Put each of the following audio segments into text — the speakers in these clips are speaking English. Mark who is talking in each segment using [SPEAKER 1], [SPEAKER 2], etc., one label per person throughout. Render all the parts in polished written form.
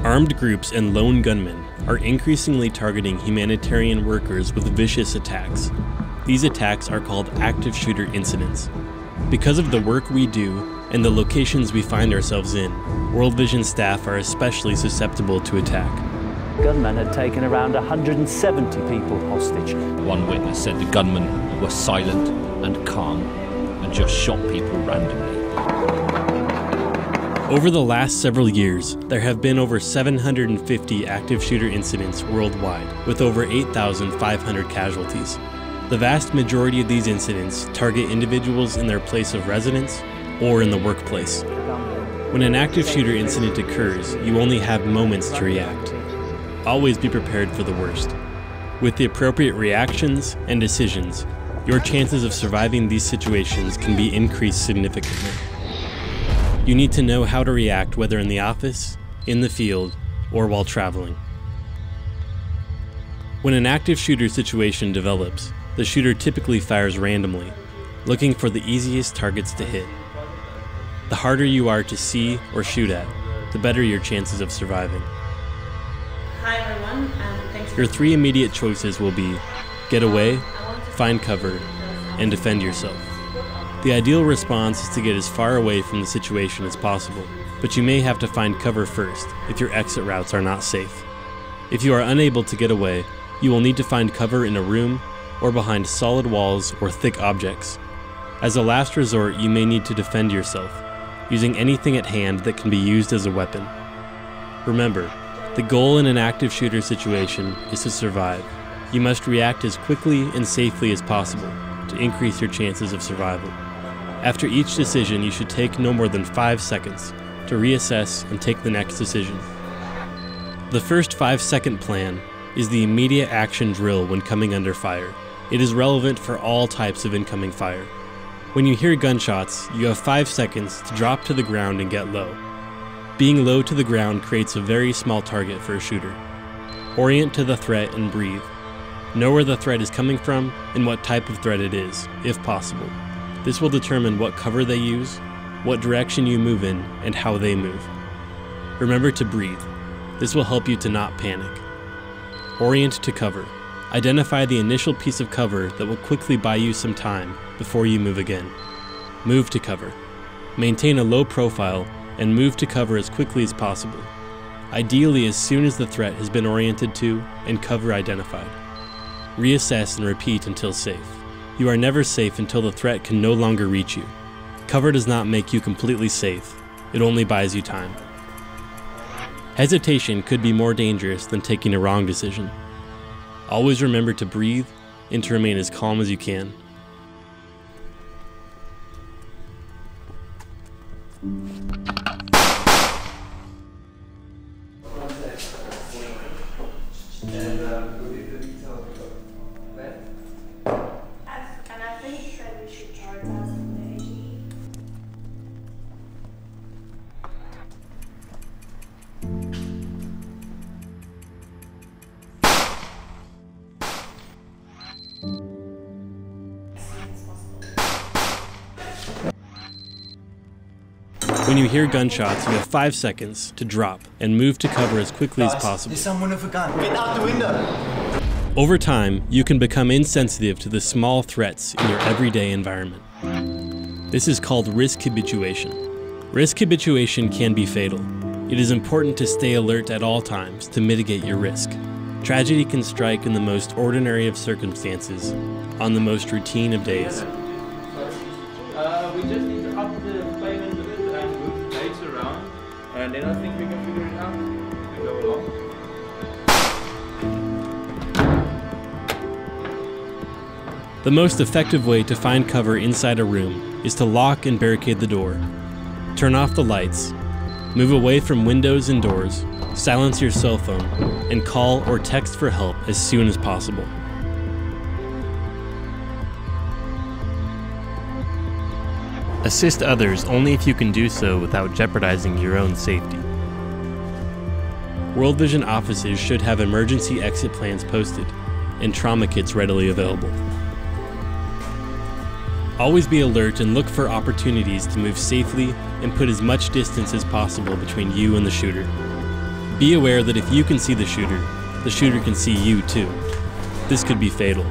[SPEAKER 1] Armed groups and lone gunmen are increasingly targeting humanitarian workers with vicious attacks. These attacks are called active shooter incidents. Because of the work we do and the locations we find ourselves in, World Vision staff are especially susceptible to attack.
[SPEAKER 2] Gunmen had taken around 170 people hostage.
[SPEAKER 3] One witness said the gunmen were silent and calm and just shot people randomly.
[SPEAKER 1] Over the last several years, there have been over 750 active shooter incidents worldwide, with over 8,500 casualties. The vast majority of these incidents target individuals in their place of residence or in the workplace. When an active shooter incident occurs, you only have moments to react. Always be prepared for the worst. With the appropriate reactions and decisions, your chances of surviving these situations can be increased significantly. You need to know how to react whether in the office, in the field, or while traveling. When an active shooter situation develops, the shooter typically fires randomly, looking for the easiest targets to hit. The harder you are to see or shoot at, the better your chances of surviving.
[SPEAKER 4] Hi everyone, thanks.
[SPEAKER 1] Your three immediate choices will be get away, find cover, and defend yourself. The ideal response is to get as far away from the situation as possible, but you may have to find cover first if your exit routes are not safe. If you are unable to get away, you will need to find cover in a room or behind solid walls or thick objects. As a last resort, you may need to defend yourself, using anything at hand that can be used as a weapon. Remember, the goal in an active shooter situation is to survive. You must react as quickly and safely as possible to increase your chances of survival. After each decision, you should take no more than 5 seconds to reassess and take the next decision. The first 5-second plan is the immediate action drill when coming under fire. It is relevant for all types of incoming fire. When you hear gunshots, you have 5 seconds to drop to the ground and get low. Being low to the ground creates a very small target for a shooter. Orient to the threat and breathe. Know where the threat is coming from and what type of threat it is, if possible. This will determine what cover they use, what direction you move in, and how they move. Remember to breathe. This will help you to not panic. Orient to cover. Identify the initial piece of cover that will quickly buy you some time before you move again. Move to cover. Maintain a low profile and move to cover as quickly as possible. Ideally as soon as the threat has been oriented to and cover identified. Reassess and repeat until safe. You are never safe until the threat can no longer reach you. Cover does not make you completely safe. It only buys you time. Hesitation could be more dangerous than taking a wrong decision. Always remember to breathe and to remain as calm as you can. When you hear gunshots, you have 5 seconds to drop and move to cover as quickly as possible.
[SPEAKER 5] There's someone with a gun. Get out the window!
[SPEAKER 1] Over time, you can become insensitive to the small threats in your everyday environment. This is called risk habituation. Risk habituation can be fatal. It is important to stay alert at all times to mitigate your risk. Tragedy can strike in the most ordinary of circumstances, on the most routine of days.
[SPEAKER 6] We just need to up the payment a bit and move the dates around, and then I think we can figure it out as we go along.
[SPEAKER 1] The most effective way to find cover inside a room is to lock and barricade the door. Turn off the lights, move away from windows and doors, silence your cell phone, and call or text for help as soon as possible. Assist others only if you can do so without jeopardizing your own safety. World Vision offices should have emergency exit plans posted and trauma kits readily available. Always be alert and look for opportunities to move safely and put as much distance as possible between you and the shooter. Be aware that if you can see the shooter can see you too. This could be fatal.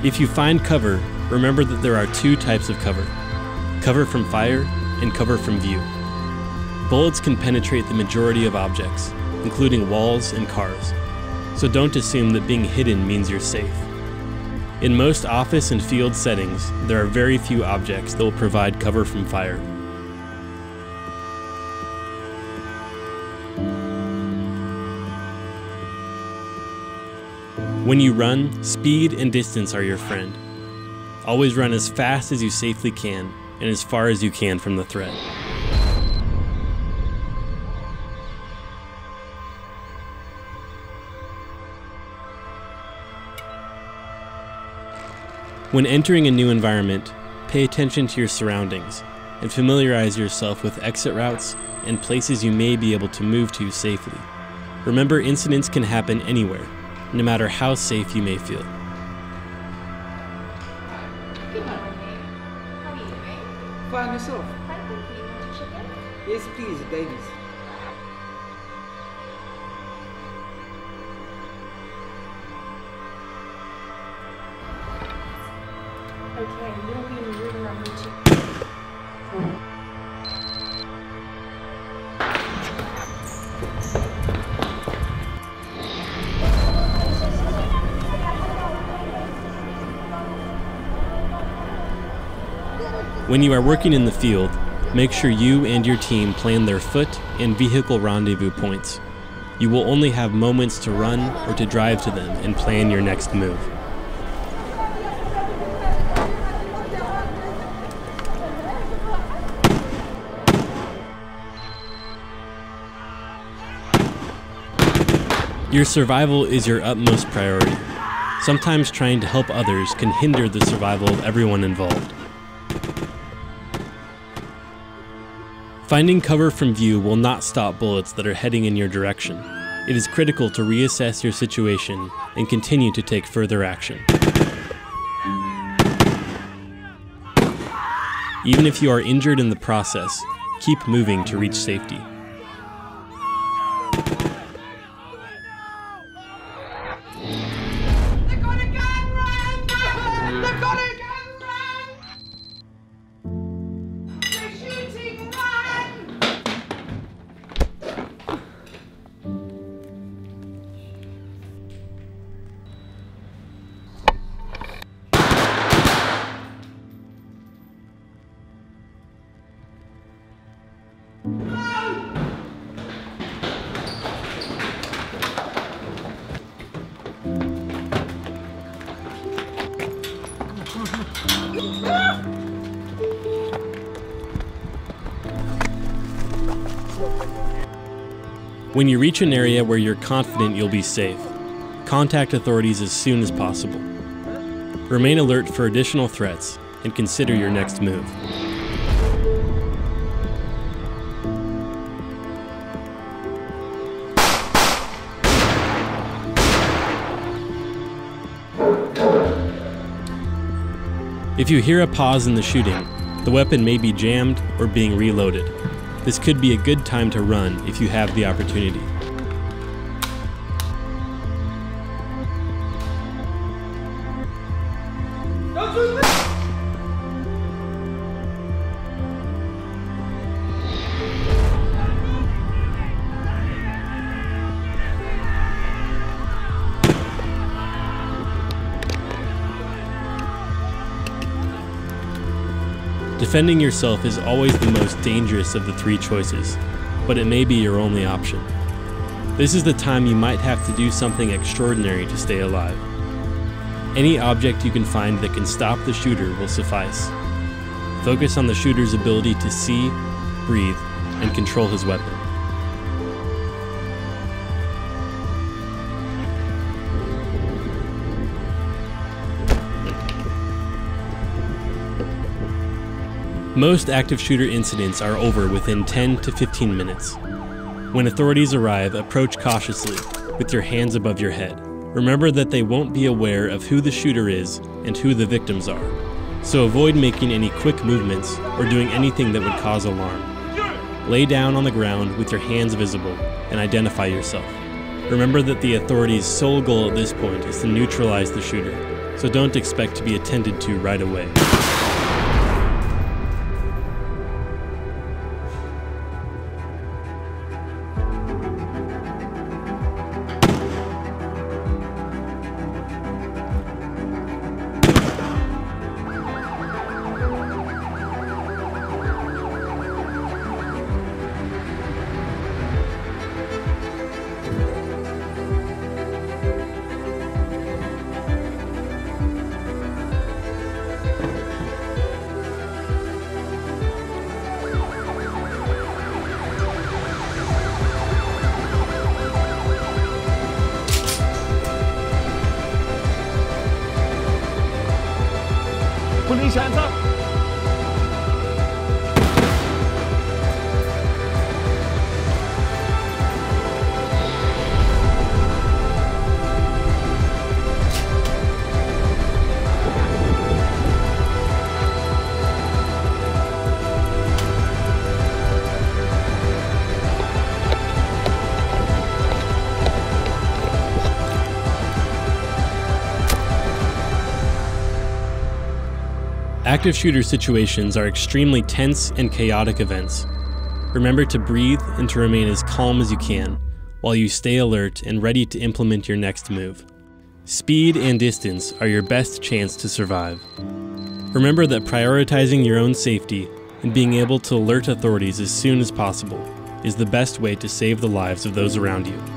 [SPEAKER 1] If you find cover, remember that there are two types of cover: cover from fire and cover from view. Bullets can penetrate the majority of objects, including walls and cars, so don't assume that being hidden means you're safe. In most office and field settings, there are very few objects that will provide cover from fire. When you run, speed and distance are your friend. Always run as fast as you safely can and as far as you can from the threat. When entering a new environment, pay attention to your surroundings and familiarize yourself with exit routes and places you may be able to move to safely. Remember, incidents can happen anywhere, no matter how safe you may feel.
[SPEAKER 7] Good morning. How are you doing?
[SPEAKER 8] Fine yourself?
[SPEAKER 7] Fine, thank you. Want a chicken?
[SPEAKER 8] Yes, please, Davies.
[SPEAKER 7] Okay, you'll be in room number 2.
[SPEAKER 1] When you are working in the field, make sure you and your team plan their foot and vehicle rendezvous points. You will only have moments to run or to drive to them and plan your next move. Your survival is your utmost priority. Sometimes trying to help others can hinder the survival of everyone involved. Finding cover from view will not stop bullets that are heading in your direction. It is critical to reassess your situation and continue to take further action. Even if you are injured in the process, keep moving to reach safety. When you reach an area where you're confident you'll be safe, contact authorities as soon as possible. Remain alert for additional threats and consider your next move. If you hear a pause in the shooting, the weapon may be jammed or being reloaded. This could be a good time to run if you have the opportunity. Defending yourself is always the most dangerous of the three choices, but it may be your only option. This is the time you might have to do something extraordinary to stay alive. Any object you can find that can stop the shooter will suffice. Focus on the shooter's ability to see, breathe, and control his weapon. Most active shooter incidents are over within 10 to 15 minutes. When authorities arrive, approach cautiously, with your hands above your head. Remember that they won't be aware of who the shooter is and who the victims are, so avoid making any quick movements or doing anything that would cause alarm. Lay down on the ground with your hands visible and identify yourself. Remember that the authorities' sole goal at this point is to neutralize the shooter, so don't expect to be attended to right away.
[SPEAKER 3] Police, hands up!
[SPEAKER 1] Active shooter situations are extremely tense and chaotic events. Remember to breathe and to remain as calm as you can, while you stay alert and ready to implement your next move. Speed and distance are your best chance to survive. Remember that prioritizing your own safety and being able to alert authorities as soon as possible is the best way to save the lives of those around you.